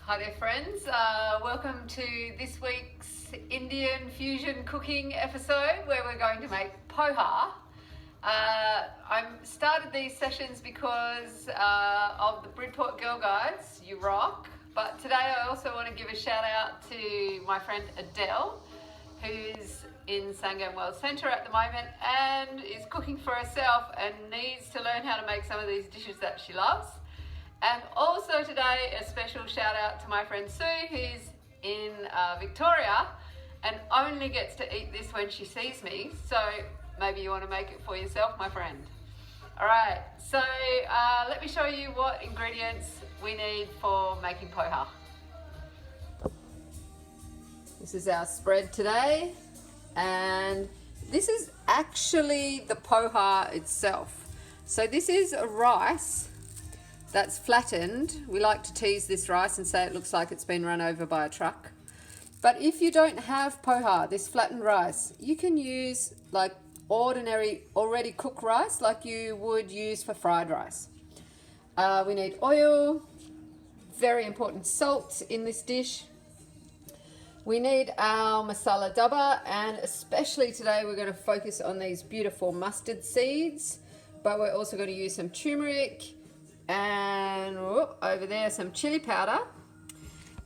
Hi there friends, welcome to this week's Indian fusion cooking episode where we're going to make poha. I started these sessions because of the Bridport Girl Guides, you rock, but today I also want to give a shout out to my friend Adele, who's in Sangam World Centre at the moment and is cooking for herself and needs to learn how to make some of these dishes that she loves. And also today, a special shout out to my friend Sue, who's in Victoria and only gets to eat this when she sees me. So maybe you want to make it for yourself, my friend. All right, so let me show you what ingredients we need for making poha. This is our spread today, and this is actually the poha itself. So this is a rice that's flattened. We like to tease this rice and say it looks like it's been run over by a truck. But if you don't have poha, this flattened rice, you can use like ordinary already cooked rice like you would use for fried rice. We need oil, very important salt in this dish. We need our masala daba, and especially today we're going to focus on these beautiful mustard seeds, but we're also going to use some turmeric, and over there some chili powder,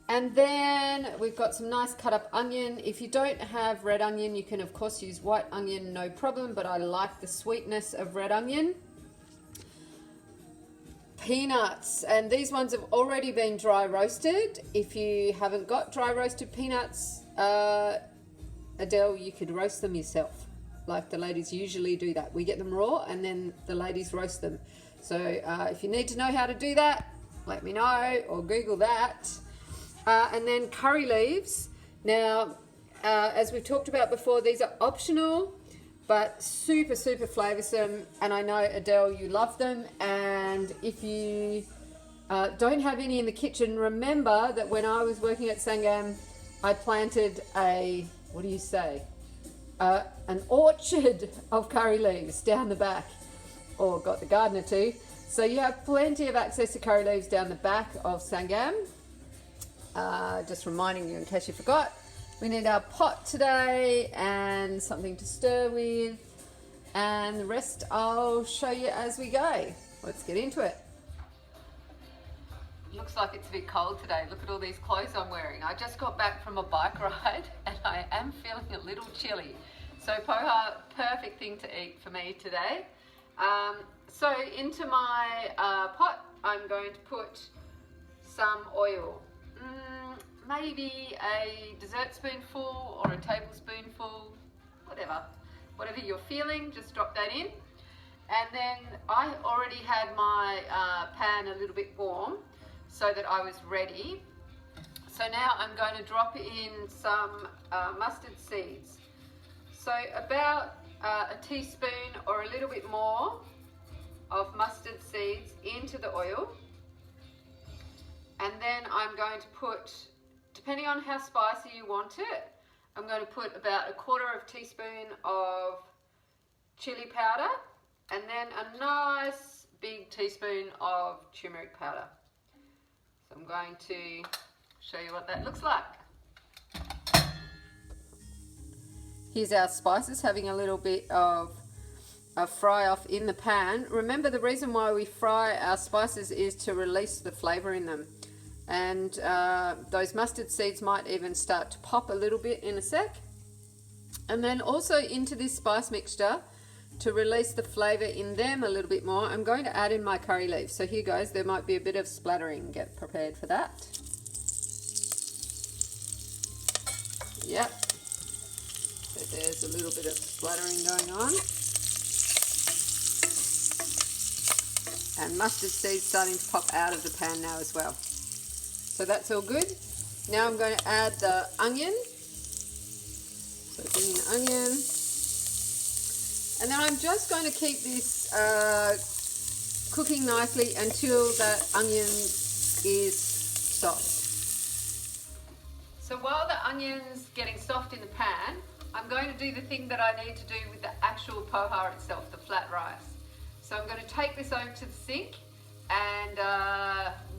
and then we've got some nice cut up onion. If you don't have red onion, you can of course use white onion, no problem, but I like the sweetness of red onion. Peanuts, and these ones have already been dry roasted. If you haven't got dry roasted peanuts, Adele, you could roast them yourself, like the ladies usually do that. We get them raw and then the ladies roast them. So if you need to know how to do that, let me know or Google that. And then curry leaves. Now, as we've talked about before, these are optional, but super, super flavoursome. And I know, Adele, you love them. And if you don't have any in the kitchen, remember that when I was working at Sangam, I planted an orchard of curry leaves down the back. Or got the gardener to. So you have plenty of access to curry leaves down the back of Sangam. Just reminding you in case you forgot. We need our pot today and something to stir with. And the rest I'll show you as we go. Let's get into it. Looks like it's a bit cold today. Look at all these clothes I'm wearing. I just got back from a bike ride and I am feeling a little chilly. So poha, perfect thing to eat for me today. So into my pot, I'm going to put some oil, maybe a dessert spoonful or a tablespoonful, whatever you're feeling, just drop that in. And then I already had my pan a little bit warm so that I was ready. So now I'm going to drop in some mustard seeds. So about a teaspoon or a little bit more of mustard seeds into the oil, and then I'm going to put, depending on how spicy you want it, I'm going to put about a quarter of a teaspoon of chili powder and then a nice big teaspoon of turmeric powder. So I'm going to show you what that looks like. Here's our spices having a little bit of a fry off in the pan. Remember, the reason why we fry our spices is to release the flavour in them. And those mustard seeds might even start to pop a little bit in a sec. And then also into this spice mixture, to release the flavour in them a little bit more, I'm going to add in my curry leaves. So here goes, there might be a bit of splattering. Get prepared for that. Yep. So there's a little bit of splattering going on. And mustard seeds starting to pop out of the pan now as well. So that's all good. Now I'm going to add the onion. So bring in the onion. And then I'm just going to keep this cooking nicely until that onion is soft. So while the onion's getting soft in the pan, I'm going to do the thing that I need to do with the actual poha itself, the flat rice. So I'm going to take this over to the sink and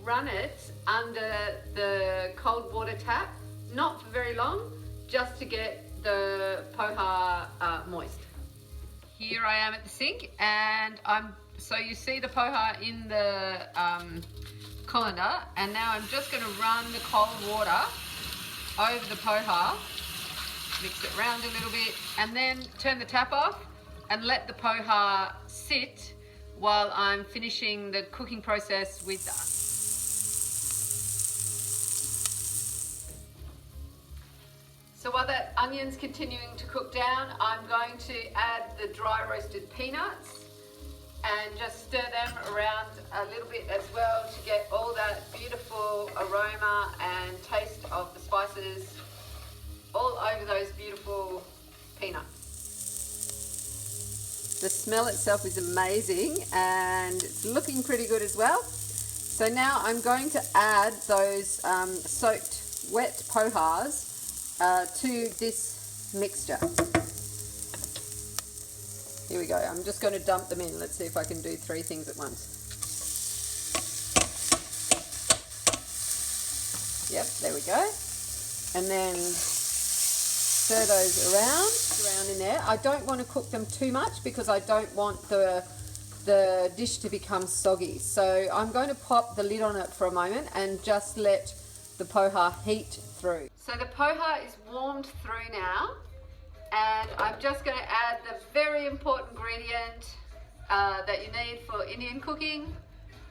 run it under the cold water tap, not for very long, just to get the poha moist. Here I am at the sink, and so you see the poha in the colander, and now I'm just going to run the cold water over the poha, mix it around a little bit, and then turn the tap off and let the poha sit while I'm finishing the cooking process with the So while that onion's continuing to cook down, I'm going to add the dry roasted peanuts and just stir them around a little bit as well to get all that beautiful aroma and taste of the spices all over those beautiful peanuts. The smell itself is amazing and it's looking pretty good as well. So now I'm going to add those soaked wet pohas to this mixture. Here we go. I'm just going to dump them in. Let's see if I can do 3 things at once. Yep, there we go. And then stir those around in there. I don't want to cook them too much because I don't want the dish to become soggy. So I'm going to pop the lid on it for a moment and just let the poha heat through. So the poha is warmed through now, and I'm just going to add the very important ingredient that you need for Indian cooking,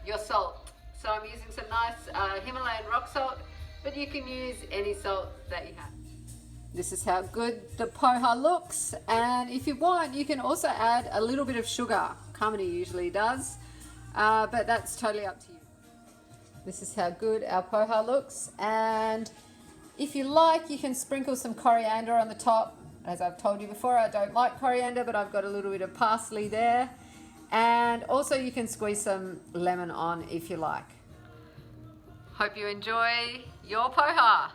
your salt. So I'm using some nice Himalayan rock salt, but you can use any salt that you have. This is how good the poha looks, and if you want you can also add a little bit of sugar. Kamini usually does, but that's totally up to you. This is how good our poha looks, and if you like you can sprinkle some coriander on the top. As I've told you before, I don't like coriander, but I've got a little bit of parsley there, and also you can squeeze some lemon on if you like. Hope you enjoy your poha.